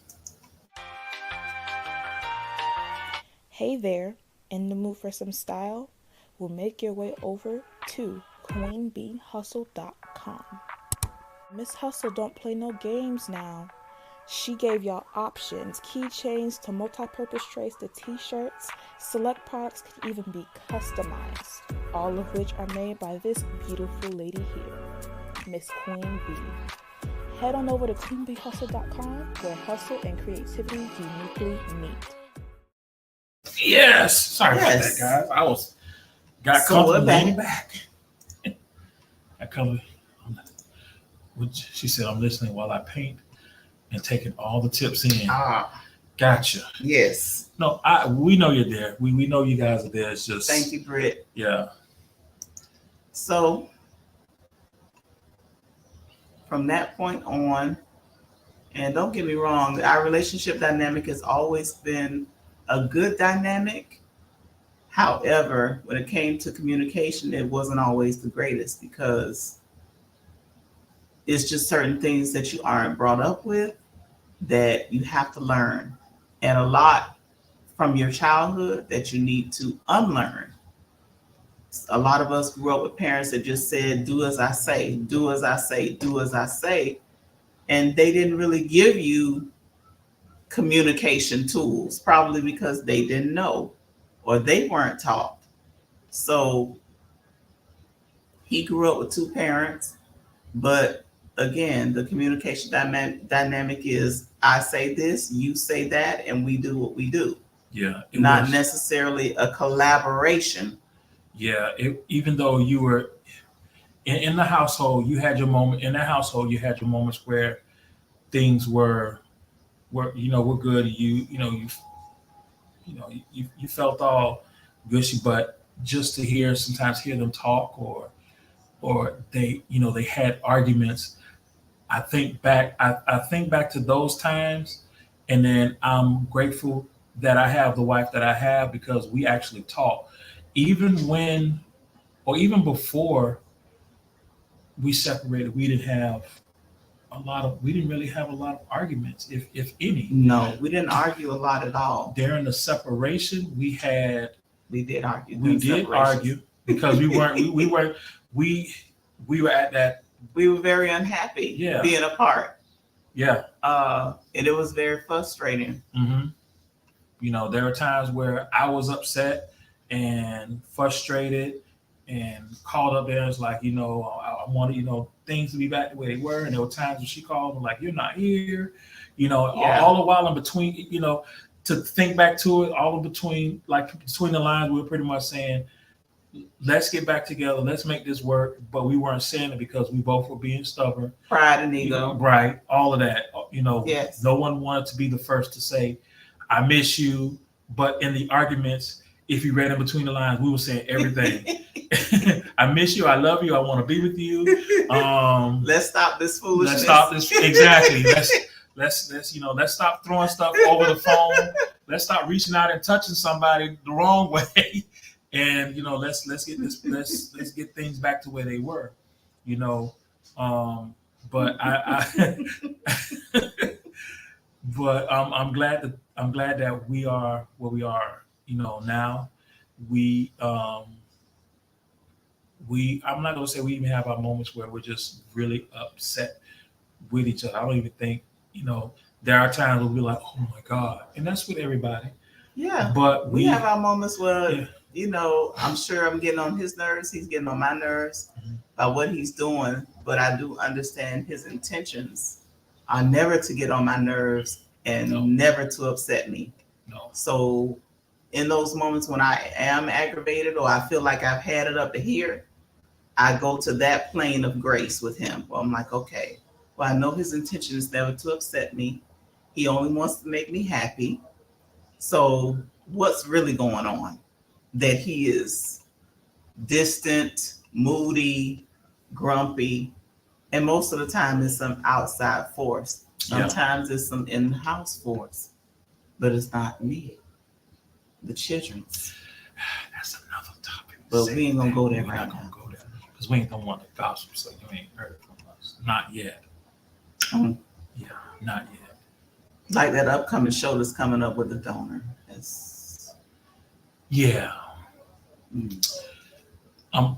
Speaker 3: Hey there, in the mood for some style? Well, make your way over to queenbeehustle.com. Miss Hustle don't play no games now. She gave y'all options, keychains to multi-purpose trays to t-shirts. Select products can even be customized, all of which are made by this beautiful lady here, Miss Queen Bee. Head on over to queenbeehustle.com where hustle and creativity uniquely meet.
Speaker 1: Yes. Sorry about that, guys. I got comfortable leaning back. I come. She said, "I'm listening while I paint and taking all the tips in." Gotcha.
Speaker 4: Yes.
Speaker 1: No, we know you're there. We know you guys are there. It's just.
Speaker 4: Thank you, Britt.
Speaker 1: Yeah.
Speaker 4: So from that point on, and don't get me wrong, our relationship dynamic has always been a good dynamic. However, when it came to communication, it wasn't always the greatest because it's just certain things that you aren't brought up with that you have to learn, and a lot from your childhood that you need to unlearn. A lot of us grew up with parents that just said, do as I say, do as I say, do as I say. And they didn't really give you communication tools, probably because they didn't know or they weren't taught. So he grew up with two parents, but again, the communication dynamic is I say this, you say that, and we do what we do.
Speaker 1: Yeah.
Speaker 4: Not necessarily a collaboration.
Speaker 1: Yeah. Even though you were in the household, you had your moment. In that household, you had your moments where things were good. You felt all gushy, but just to sometimes hear them talk or they had arguments. I think back to those times, and then I'm grateful that I have the wife that I have because we actually talk. Even when, or even before we separated, we didn't really have a lot of arguments, if any.
Speaker 4: No, we didn't argue a lot at all.
Speaker 1: During the separation, we did argue.
Speaker 4: We did argue
Speaker 1: because we were at
Speaker 4: we were very unhappy
Speaker 1: Yeah.
Speaker 4: being apart.
Speaker 1: Yeah.
Speaker 4: And it was very frustrating.
Speaker 1: Mm-hmm. You know, there were times where I was upset and frustrated and called up there and was like, you know, I wanted, you know, things to be back the way they were. And there were times when she called and like, you're not here, you know,
Speaker 4: Yeah.
Speaker 1: all the while in between, you know, to think back to it, all in between, like between the lines, we were pretty much saying, let's get back together, let's make this work. But we weren't saying it because we both were being stubborn.
Speaker 4: Pride and
Speaker 1: You know,
Speaker 4: ego.
Speaker 1: right, all of that. You know,
Speaker 4: Yes.
Speaker 1: no one wanted to be the first to say, I miss you. But in the arguments, if you read in between the lines, we were saying everything. I miss you, I love you, I want to be with you.
Speaker 4: Let's stop this foolishness.
Speaker 1: Let's stop this. Exactly. Let's you know, let's stop throwing stuff over the phone. Let's stop reaching out and touching somebody the wrong way. And you know, let's get this let's get things back to where they were. You know, but I but I'm glad that we are where we are. You know, now I'm not gonna say we even have our moments where we're just really upset with each other. I don't even think, you know, there are times where we're like, oh my God. And that's with everybody.
Speaker 4: Yeah.
Speaker 1: But
Speaker 4: We have our moments where,
Speaker 1: Yeah.
Speaker 4: you know, I'm sure I'm getting on his nerves. He's getting on my nerves by what he's doing. But I do understand his intentions are never to get on my nerves and
Speaker 1: No.
Speaker 4: never to upset me.
Speaker 1: No.
Speaker 4: So in those moments when I am aggravated or I feel like I've had it up to here, I go to that plane of grace with him. Well, I'm like, okay, well, I know his intention is never to upset me. He only wants to make me happy. So what's really going on? That he is distant, moody, grumpy, and most of the time it's some outside force.
Speaker 1: Yeah.
Speaker 4: Sometimes it's some in-house force, but it's not me. The children.
Speaker 1: That's another topic.
Speaker 4: But we ain't gonna go there
Speaker 1: We're
Speaker 4: right
Speaker 1: not
Speaker 4: now.
Speaker 1: gonna go there because we ain't gonna want to gossip, so you ain't heard from us. Not yet.
Speaker 4: Mhm.
Speaker 1: Yeah, not yet.
Speaker 4: Like that upcoming show that's coming up with the donor. It's,
Speaker 1: Yeah.
Speaker 4: mm.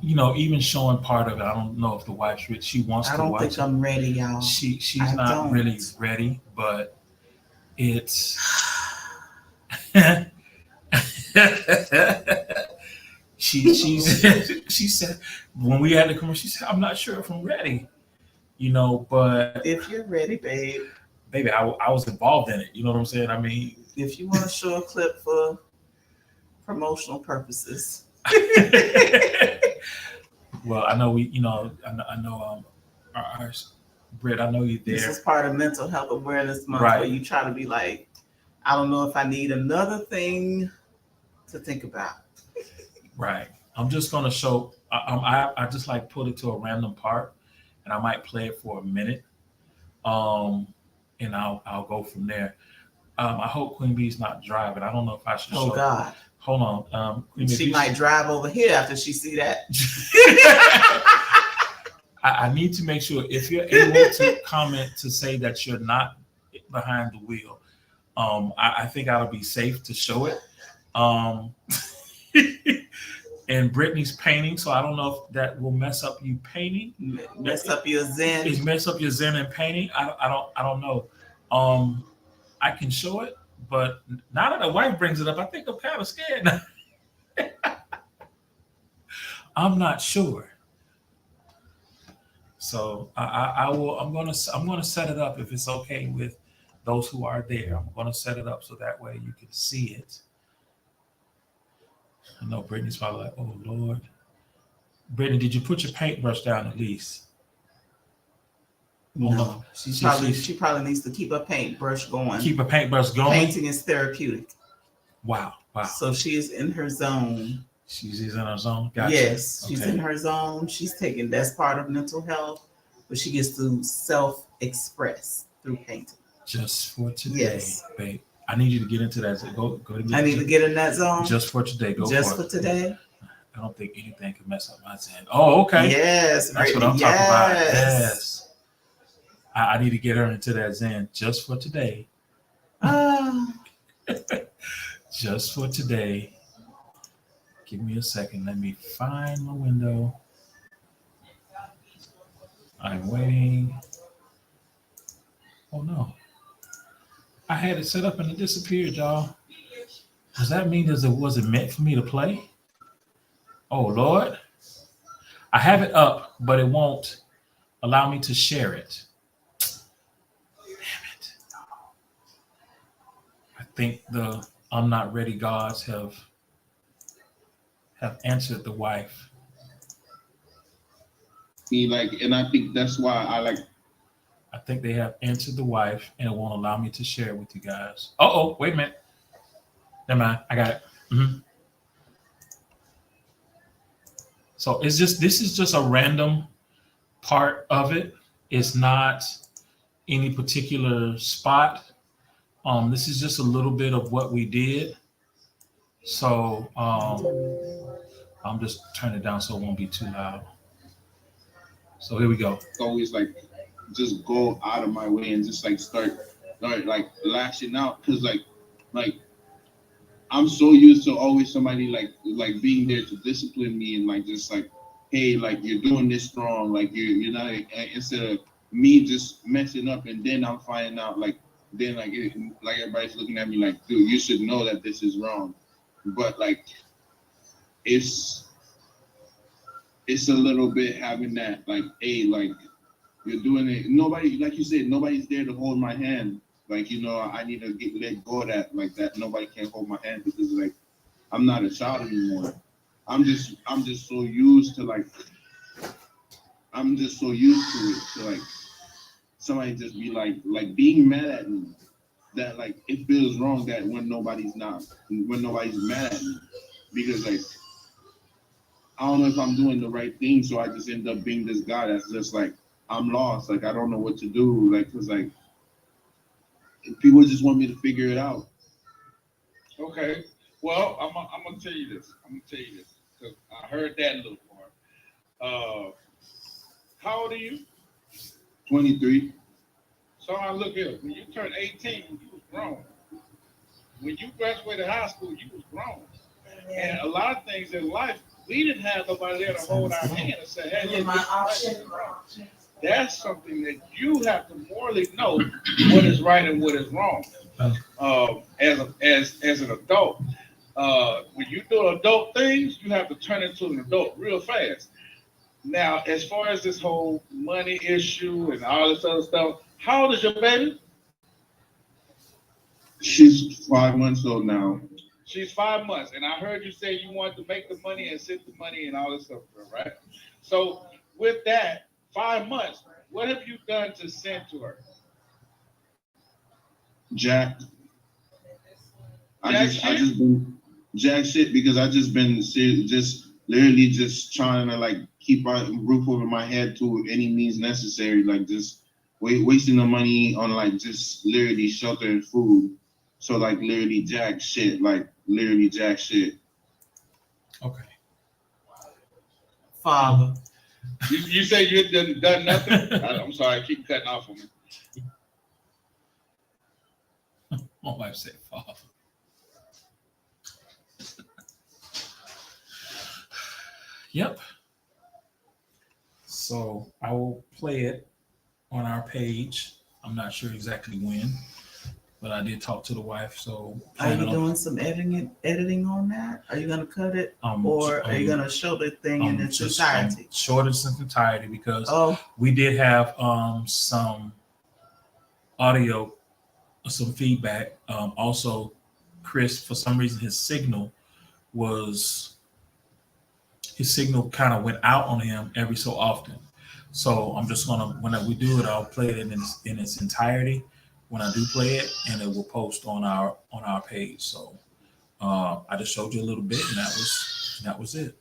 Speaker 1: You know, even showing part of it, I don't know if the wife's ready. She wants
Speaker 4: I
Speaker 1: to
Speaker 4: don't
Speaker 1: watch
Speaker 4: think
Speaker 1: it.
Speaker 4: I'm ready, y'all.
Speaker 1: She's
Speaker 4: I
Speaker 1: not
Speaker 4: don't.
Speaker 1: really ready, but it's she said when we had the commercial, she said, I'm not sure if I'm ready. You know, but
Speaker 4: If you're ready, babe.
Speaker 1: baby, I was involved in it. You know what I'm saying? I mean,
Speaker 4: If you want to show a clip for promotional purposes.
Speaker 1: well, I know we, you know, I know our Britt, I know you're
Speaker 4: This
Speaker 1: there.
Speaker 4: is part of Mental Health Awareness Month,
Speaker 1: Right.
Speaker 4: where you try to be like, I don't know if I need another thing to think about.
Speaker 1: Right. I'm just gonna show. I just like put it to a random part, and I might play it for a minute, and I'll go from there. I hope Queen Bee's not driving. I don't know if I should
Speaker 4: Oh
Speaker 1: show.
Speaker 4: God.
Speaker 1: Hold on. Queen Bee,
Speaker 4: She might drive over here after she see that.
Speaker 1: I need to make sure if you're able to comment to say that you're not behind the wheel. I think that'll be safe to show it. And Brittany's painting, so I don't know if that will mess up you painting.
Speaker 4: Mess up your zen.
Speaker 1: It mess up your zen and painting. I don't know. I can show it, but now that the wife brings it up, I think I'm kind of scared now. I'm not sure. So I will. I'm gonna set it up if it's okay with those who are there. I'm gonna set it up so that way you can see it. I know Brittany's probably like, oh Lord. Brittany, did you put your paintbrush down at least?
Speaker 4: No, she probably needs to keep a paintbrush going.
Speaker 1: Keep a paintbrush going.
Speaker 4: Painting is therapeutic.
Speaker 1: Wow.
Speaker 4: So she is in her zone.
Speaker 1: She's in her zone. Gotcha.
Speaker 4: Yes, she's
Speaker 1: Okay.
Speaker 4: in her zone. She's taking, that's part of mental health, but she gets to self-express through painting.
Speaker 1: Just for today,
Speaker 4: Yes.
Speaker 1: babe. I need you to get into that. So go to get
Speaker 4: I need to get in that zone.
Speaker 1: just for today. Go
Speaker 4: Just
Speaker 1: for
Speaker 4: for
Speaker 1: it.
Speaker 4: today.
Speaker 1: I don't think anything can mess up my zen. Oh, okay.
Speaker 4: Yes,
Speaker 1: That's what
Speaker 4: Brittany,
Speaker 1: I'm talking about.
Speaker 4: yes.
Speaker 1: Yes. I need to get her into that zen just for today.
Speaker 4: Ah,
Speaker 1: Just for today. Give me a second. Let me find my window. I'm waiting. Oh no. I had it set up and it disappeared, y'all. Does that mean was it meant for me to play? Oh Lord. I have it up, but it won't allow me to share it. Damn it. I think the I'm not ready gods have answered the wife.
Speaker 5: And I think that's why
Speaker 1: I think they have answered the wife and it won't allow me to share it with you guys. Oh, wait a minute. Never mind. I got it. Mhm. So this is just a random part of it. It's not any particular spot. This is just a little bit of what we did. So I'm just turning it down so it won't be too loud. So here we go.
Speaker 5: always like just go out of my way and just like start like lashing out because like I'm so used to always somebody like being there to discipline me and like just like, hey, like you're doing this wrong, like you're not, instead of me just messing up and then I'm finding out like then like everybody's looking at me like, dude, you should know that this is wrong. But like it's a little bit having that like, hey, like you're doing it. Nobody, like you said, nobody's there to hold my hand. Like, you know, I need to let go of that. Like that, nobody can hold my hand because like I'm not a child anymore. I'm just so used to like, I'm just so used to it. To like somebody just be like being mad at me. That like it feels wrong that when nobody's mad at me, because like I don't know if I'm doing the right thing, so I just end up being this guy that's just like I'm lost. Like I don't know what to do. Like because like people just want me to figure it out.
Speaker 6: Okay. Well, I'm gonna tell you this. Because I heard that little part. How old are you?
Speaker 5: 23.
Speaker 6: So I look here. When you turned 18, you was grown. When you graduated high school, you was grown. And a lot of things in life, we didn't have nobody there to hold our hand and say, "Hey, that's something that you have to morally know what is right and what is wrong." As an adult, when you do adult things, you have to turn into an adult real fast. Now, as far as this whole money issue and all this other stuff, how old is your baby?
Speaker 5: She's 5 months old now.
Speaker 6: She's 5 months, and I heard you say you wanted to make the money and send the money and all this stuff, right? So, with that, 5 months, what have you done to send to her?
Speaker 5: Jack. I just been jack shit because I just been just literally just trying to like keep a roof over my head to any means necessary, like just wasting the money on like just literally shelter and food. So like literally jack shit, like literally jack shit.
Speaker 1: Okay.
Speaker 4: Father.
Speaker 6: You say you done nothing? I'm sorry, I keep cutting off on me.
Speaker 1: My wife said father. Yep. So I will play it on our page. I'm not sure exactly when, but I did talk to the wife. So
Speaker 4: Are you doing some editing on that? Are you gonna cut it, or are you gonna show the thing in its entirety?
Speaker 1: Show it in its entirety because
Speaker 4: Oh,
Speaker 1: we did have some audio, some feedback. Also, Chris, for some reason, his signal kind of went out on him every so often. So I'm just gonna, when we do it, I'll play it in its entirety when I do play it, and it will post on our page. So I just showed you a little bit, and that was it.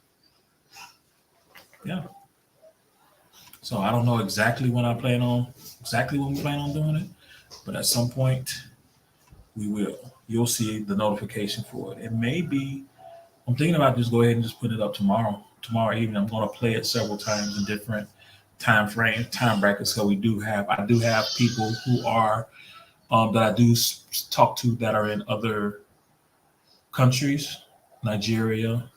Speaker 1: Yeah. So I don't know exactly when we plan on doing it, but at some point we will. You'll see the notification for it. It may be. I'm thinking about just go ahead and just put it up tomorrow evening. I'm going to play it several times in different time brackets. So I do have people who are that I do talk to that are in other countries, Nigeria,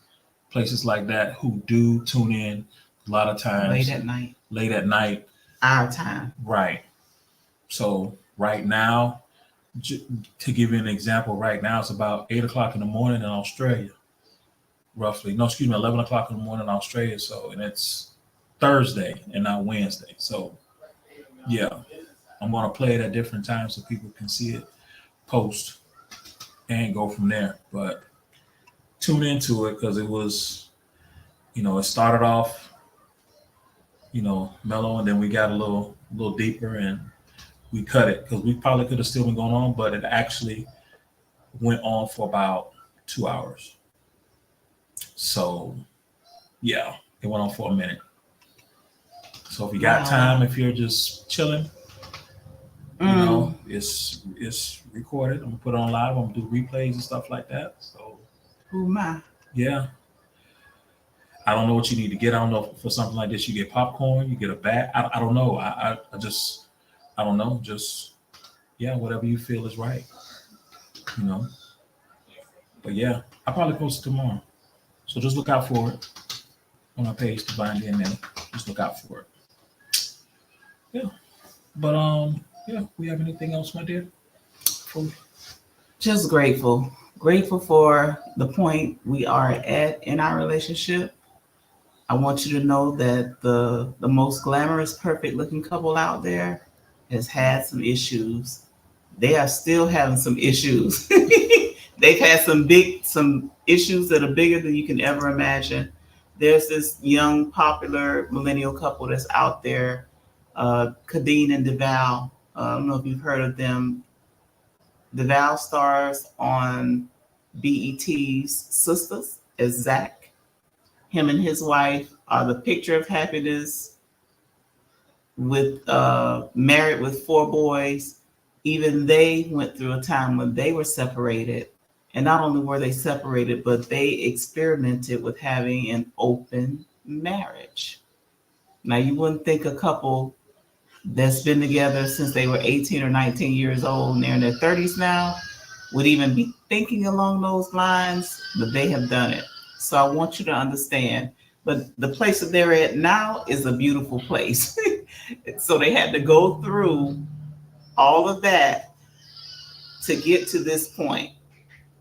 Speaker 1: places like that, who do tune in a lot of times
Speaker 4: late at night. our time.
Speaker 1: Right. So right now, to give you an example, right now it's about 8 o'clock in the morning in Australia, roughly. No, excuse me, 11 o'clock in the morning in Australia. So, and it's Thursday and not Wednesday. So, yeah, I'm gonna play it at different times so people can see it, post, and go from there. But tune into it because it was, it started off, mellow, and then we got a little deeper, and we cut it because we probably could have still been going on, but it actually went on for about 2 hours. So, yeah, it went on for a minute. So if you got time, if you're just chilling, it's recorded. I'm gonna put it on live. I'm gonna do replays and stuff like that. So, yeah. I don't know what you need to get. I don't know if for something like this you get popcorn, you get a bat. I don't know. I don't know. Just whatever you feel is right. But yeah, I'll probably post it tomorrow. So just look out for it on our page, Divine DNA. Just look out for it. Yeah. But we have anything else, my dear?
Speaker 4: Just grateful for the point we are at in our relationship. I want you to know that the most glamorous, perfect looking couple out there has had some issues. They are still having some issues. They've had some issues that are bigger than you can ever imagine. There's this young, popular millennial couple that's out there, Kadeen and DeVal. I don't know if you've heard of them. DeVal stars on BET's Sisters as Zach. Him and his wife are the picture of happiness, with married with 4 boys. Even they went through a time when they were separated. And not only were they separated, but they experimented with having an open marriage. Now, you wouldn't think a couple that's been together since they were 18 or 19 years old and they're in their 30s now would even be thinking along those lines, but they have done it. So I want you to understand, but the place that they're at now is a beautiful place. So they had to go through all of that to get to this point.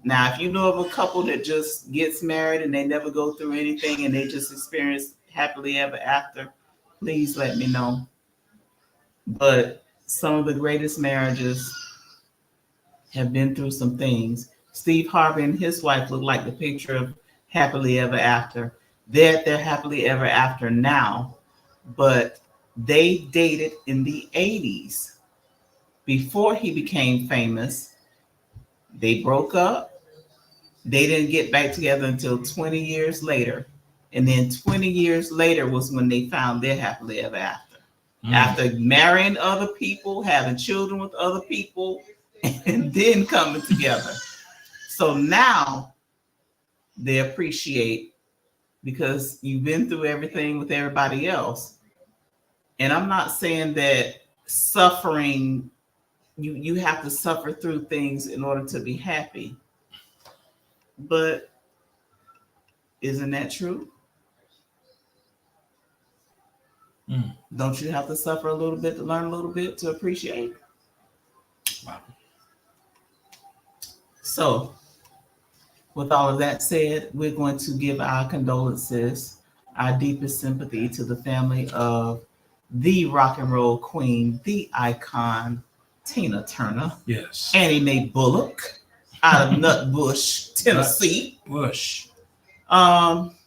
Speaker 4: Now, if you know of a couple that just gets married and they never go through anything and they just experience happily ever after, please let me know. But some of the greatest marriages have been through some things. Steve Harvey and his wife look like the picture of happily ever after. They're happily ever after now, but they dated in the 80s. Before he became famous, they broke up. They didn't get back together until 20 years later. And then 20 years later was when they found their happily ever after. After marrying other people, having children with other people, and then coming together. So now they appreciate, because you've been through everything with everybody else. And I'm not saying that suffering, you have to suffer through things in order to be happy. But isn't that true? Don't you have to suffer a little bit to learn a little bit to appreciate?
Speaker 1: Wow.
Speaker 4: So, with all of that said, we're going to give our condolences, our deepest sympathy to the family of the rock and roll queen, the icon, Tina Turner.
Speaker 1: Yes.
Speaker 4: Annie Mae Bullock out of Nutbush, Tennessee.
Speaker 1: Bush.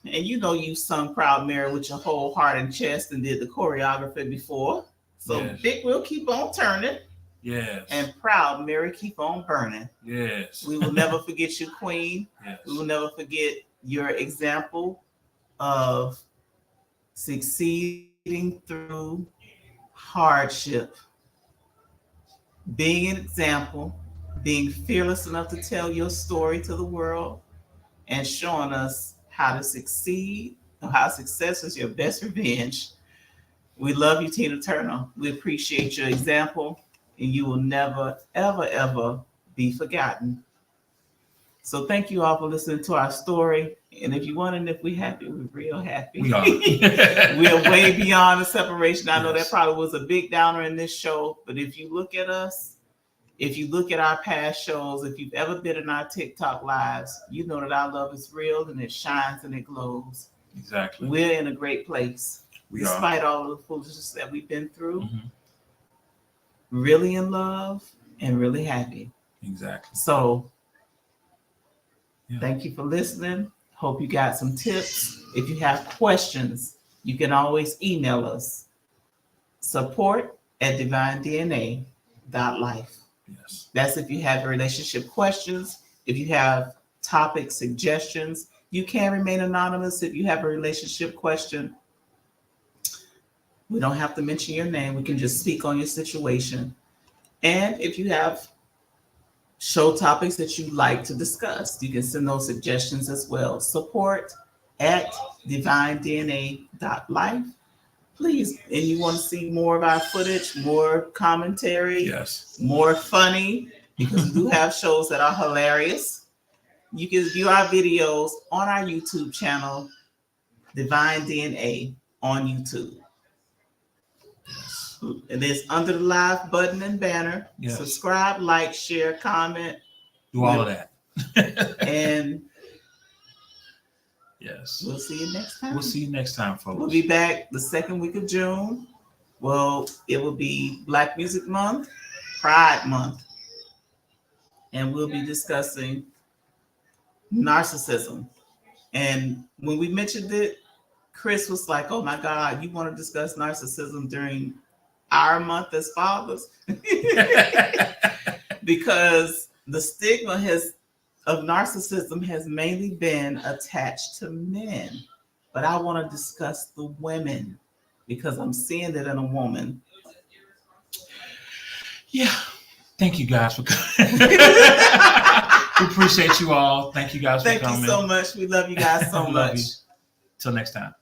Speaker 4: And you sung Proud Mary with your whole heart and chest and did the choreography before. So
Speaker 1: yes.
Speaker 4: Big will keep on turning.
Speaker 1: Yes.
Speaker 4: And Proud Mary keep on burning.
Speaker 1: Yes.
Speaker 4: We will never forget you, Queen.
Speaker 1: Yes.
Speaker 4: We will never forget your example of succeeding through hardship. Being an example, being fearless enough to tell your story to the world, and showing us how to succeed, or how success is your best revenge. We love you, Tina Turner. We appreciate your example, and you will never, ever, ever be forgotten. So thank you all for listening to our story. And if you wondering if we're happy, we're real happy.
Speaker 1: We are.
Speaker 4: We're way beyond the separation. I know
Speaker 1: Yes.
Speaker 4: that probably was a big downer in this show, but if you look at us, if you look at our past shows, if you've ever been in our TikTok lives, you know that our love is real and it shines and it glows.
Speaker 1: Exactly.
Speaker 4: We're in a great place.
Speaker 1: We are.
Speaker 4: Despite all of the foolishness that we've been through,
Speaker 1: Mhm.
Speaker 4: really in love and really happy.
Speaker 1: Exactly.
Speaker 4: So
Speaker 1: Yeah.
Speaker 4: thank you for listening. Hope you got some tips. If you have questions, you can always email us. support@divinedna.life.
Speaker 1: Yes.
Speaker 4: That's if you have relationship questions. If you have topic suggestions, you can remain anonymous if you have a relationship question. We don't have to mention your name. We can just speak on your situation. And if you have show topics that you'd like to discuss, you can send those suggestions as well. support@divinedna.life. Please, and you want to see more of our footage, more commentary,
Speaker 1: Yes.
Speaker 4: more funny, because we do have shows that are hilarious. You can view our videos on our YouTube channel, Divine DNA on YouTube. And it's under the live button and banner.
Speaker 1: Yes.
Speaker 4: Subscribe, like, share, comment,
Speaker 1: Do all of that.
Speaker 4: and
Speaker 1: Yes.
Speaker 4: we'll see you next time.
Speaker 1: We'll see you next time, folks.
Speaker 4: We'll be back the second week of June. Well, it will be Black Music Month, Pride Month, and we'll be discussing narcissism. And when we mentioned it, Chris was like, "Oh my God, you want to discuss narcissism during our month as fathers?" Because the stigma of narcissism has mainly been attached to men. But I want to discuss the women because I'm seeing it in a woman.
Speaker 1: Yeah. Thank you guys for coming. We appreciate you all. Thank you guys for
Speaker 4: Thank
Speaker 1: coming.
Speaker 4: you so much. We love you guys so
Speaker 1: Love
Speaker 4: much.
Speaker 1: you. Till next time.